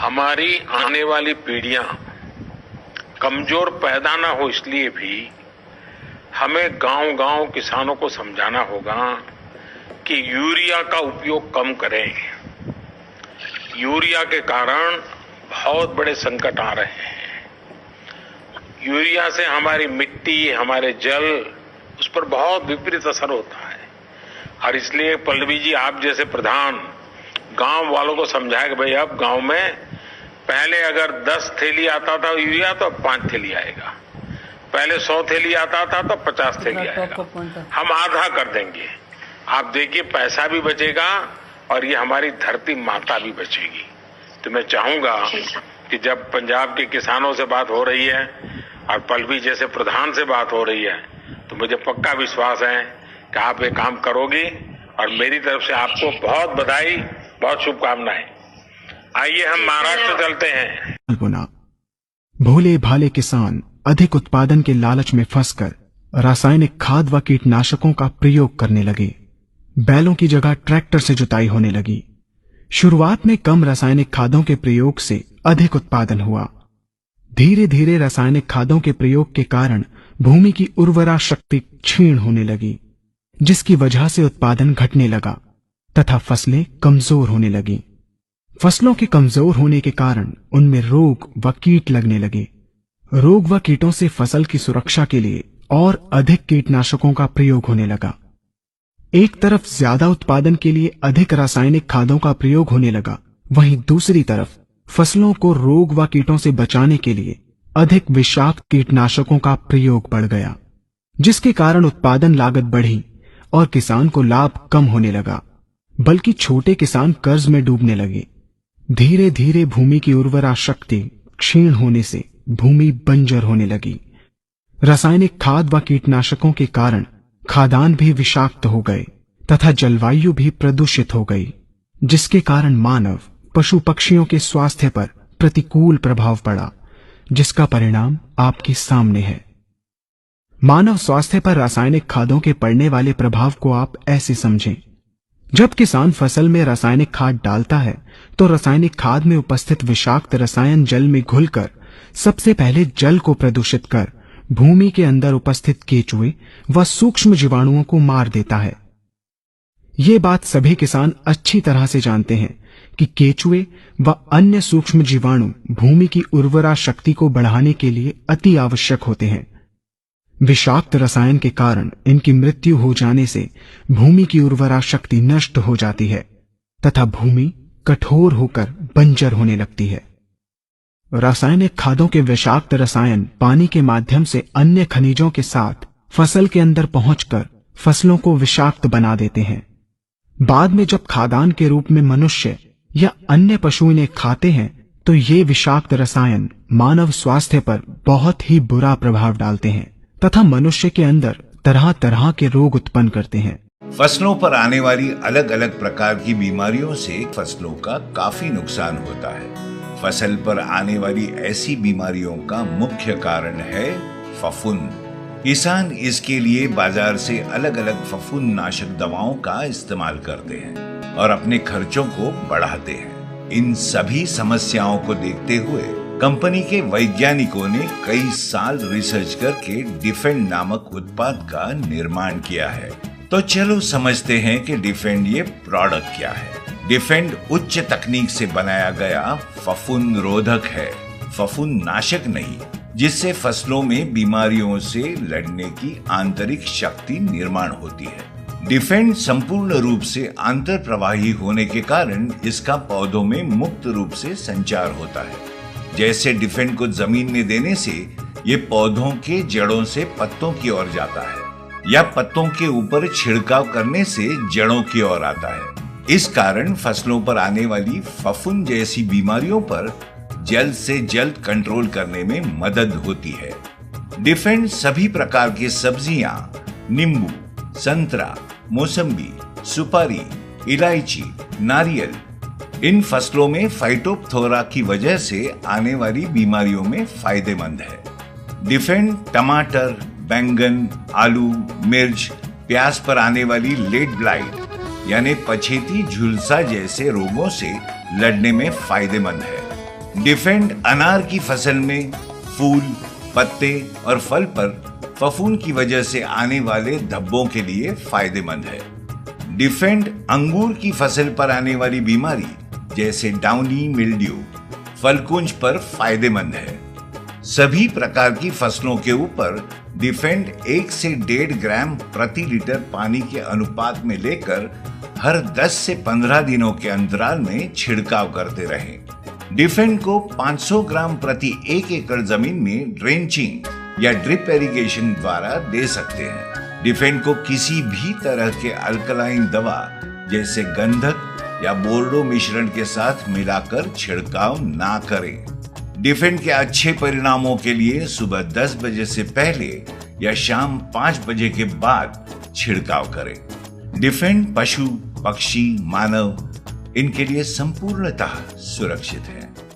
हमारी आने वाली पीढ़ियां कमजोर पैदा ना हो, इसलिए भी हमें गांव-गांव किसानों को समझाना होगा कि यूरिया का उपयोग कम करें। यूरिया के कारण बहुत बड़े संकट आ रहे हैं। यूरिया से हमारी मिट्टी, हमारे जल, उस पर बहुत विपरीत असर होता है। और इसलिए पल्लवी जी, आप जैसे प्रधान गांव वालों को समझाए कि भाई अब गांव में पहले अगर 10 थैली आता था यूरिया तो अब 5 थैली आएगा, पहले 100 थैली आता था तो 50 थैली आएगा, हम आधा कर देंगे। आप देखिए पैसा भी बचेगा और ये हमारी धरती माता भी बचेगी। तो मैं चाहूंगा कि जब पंजाब के किसानों से बात हो रही है और पल्लवी जैसे प्रधान से बात हो रही है, तो मुझे पक्का विश्वास है कि आप ये काम करोगी और मेरी तरफ से आपको बहुत बधाई, बहुत शुभकामनाएं। आइए हम महाराष्ट्र चलते हैं। भोले भाले किसान अधिक उत्पादन के लालच में फंसकर रासायनिक खाद व कीटनाशकों का प्रयोग करने लगे। बैलों की जगह ट्रैक्टर से जुताई होने लगी। शुरुआत में कम रासायनिक खादों के प्रयोग से अधिक उत्पादन हुआ। धीरे धीरे रासायनिक खादों के प्रयोग के कारण भूमि की उर्वरा शक्ति क्षीण होने लगी, जिसकी वजह से उत्पादन घटने लगा तथा फसलें कमजोर होने लगी। फसलों के कमजोर होने के कारण उनमें रोग व कीट लगने लगे। रोग व कीटों से फसल की सुरक्षा के लिए और अधिक कीटनाशकों का प्रयोग होने लगा। एक तरफ ज्यादा उत्पादन के लिए अधिक रासायनिक खादों का प्रयोग होने लगा, वहीं दूसरी तरफ फसलों को रोग व कीटों से बचाने के लिए अधिक विषाक्त कीटनाशकों का प्रयोग बढ़ गया, जिसके कारण उत्पादन लागत बढ़ी और किसान को लाभ कम होने लगा, बल्कि छोटे किसान कर्ज में डूबने लगे। धीरे धीरे भूमि की उर्वरा शक्ति क्षीण होने से भूमि बंजर होने लगी। रासायनिक खाद व कीटनाशकों के कारण खाद्यान्न भी विषाक्त हो गए तथा जलवायु भी प्रदूषित हो गई, जिसके कारण मानव, पशु पक्षियों के स्वास्थ्य पर प्रतिकूल प्रभाव पड़ा, जिसका परिणाम आपके सामने है। मानव स्वास्थ्य पर रासायनिक खादों के पड़ने वाले प्रभाव को आप ऐसे समझें। जब किसान फसल में रासायनिक खाद डालता है तो रासायनिक खाद में उपस्थित विषाक्त रसायन जल में घुलकर सबसे पहले जल को प्रदूषित कर भूमि के अंदर उपस्थित केचुए व सूक्ष्म जीवाणुओं को मार देता है। ये बात सभी किसान अच्छी तरह से जानते हैं कि केचुए व अन्य सूक्ष्म जीवाणु भूमि की उर्वरा शक्ति को बढ़ाने के लिए अति आवश्यक होते हैं। विषाक्त रसायन के कारण इनकी मृत्यु हो जाने से भूमि की उर्वरा शक्ति नष्ट हो जाती है तथा भूमि कठोर होकर बंजर होने लगती है। रासायनिक खादों के विषाक्त रसायन पानी के माध्यम से अन्य खनिजों के साथ फसल के अंदर पहुंचकर फसलों को विषाक्त बना देते हैं। बाद में जब खाद्यान्न के रूप में मनुष्य या अन्य पशु इन्हें खाते हैं तो ये विषाक्त रसायन मानव स्वास्थ्य पर बहुत ही बुरा प्रभाव डालते हैं तथा मनुष्य के अंदर तरह तरह के रोग उत्पन्न करते हैं। फसलों पर आने वाली अलग अलग प्रकार की बीमारियों से फसलों का काफी नुकसान होता है। फसल पर आने वाली ऐसी बीमारियों का मुख्य कारण है फफूंद। किसान इसके लिए बाजार से अलग अलग फफूंद नाशक दवाओं का इस्तेमाल करते हैं और अपने खर्चों को बढ़ाते हैं। इन सभी समस्याओं को देखते हुए कंपनी के वैज्ञानिकों ने कई साल रिसर्च करके डिफेंड नामक उत्पाद का निर्माण किया है। तो चलो समझते हैं कि डिफेंड ये प्रोडक्ट क्या है। डिफेंड उच्च तकनीक से बनाया गया फफूंद रोधक है, फफूंद नाशक नहीं, जिससे फसलों में बीमारियों से लड़ने की आंतरिक शक्ति निर्माण होती है। डिफेंड संपूर्ण रूप से आंतर प्रवाही होने के कारण इसका पौधों में मुक्त रूप से संचार होता है। जैसे डिफेंड को जमीन में देने से ये पौधों के जड़ों से पत्तों की ओर जाता है या पत्तों के ऊपर छिड़काव करने से जड़ों की ओर आता है। इस कारण फसलों पर आने वाली फफूंद जैसी बीमारियों पर जल्द से जल्द कंट्रोल करने में मदद होती है। डिफेंड सभी प्रकार की सब्जियां, नींबू, संतरा, मौसम्बी, सुपारी, इलायची, नारियल, इन फसलों में फाइटोप्थोरा की वजह से आने वाली बीमारियों में फायदेमंद है। डिफेंड टमाटर, बैंगन, आलू, मिर्च, प्याज पर आने वाली लेट ब्लाइट यानी पछेती झुलसा जैसे रोगों से लड़ने में फायदेमंद है। डिफेंड अनार की फसल में फूल, पत्ते और फल पर फफूंद की वजह से आने वाले धब्बों के लिए फायदेमंद है। डिफेंड अंगूर की फसल पर आने वाली बीमारी जैसे डाउनी मिल्ड्यू, फलकुंज पर फायदेमंद है। सभी प्रकार की फसलों के ऊपर डिफेंड 1 से 1.5 ग्राम प्रति लीटर पानी के अनुपात में लेकर हर 10 से 15 दिनों के अंतराल में छिड़काव करते रहें। डिफेंड को 500 ग्राम प्रति 1 एकड़ जमीन में ड्रेंचिंग या ड्रिप इरिगेशन द्वारा दे सकते हैं। डिफेंड को किसी भी तरह के अल्कलाइन दवा जैसे गंधक या बोर्डो मिश्रण के साथ मिलाकर छिड़काव ना करें। डिफेंड के अच्छे परिणामों के लिए सुबह 10 बजे से पहले या शाम 5 बजे के बाद छिड़काव करें। डिफेंड पशु, पक्षी, मानव इनके लिए संपूर्णतः सुरक्षित है।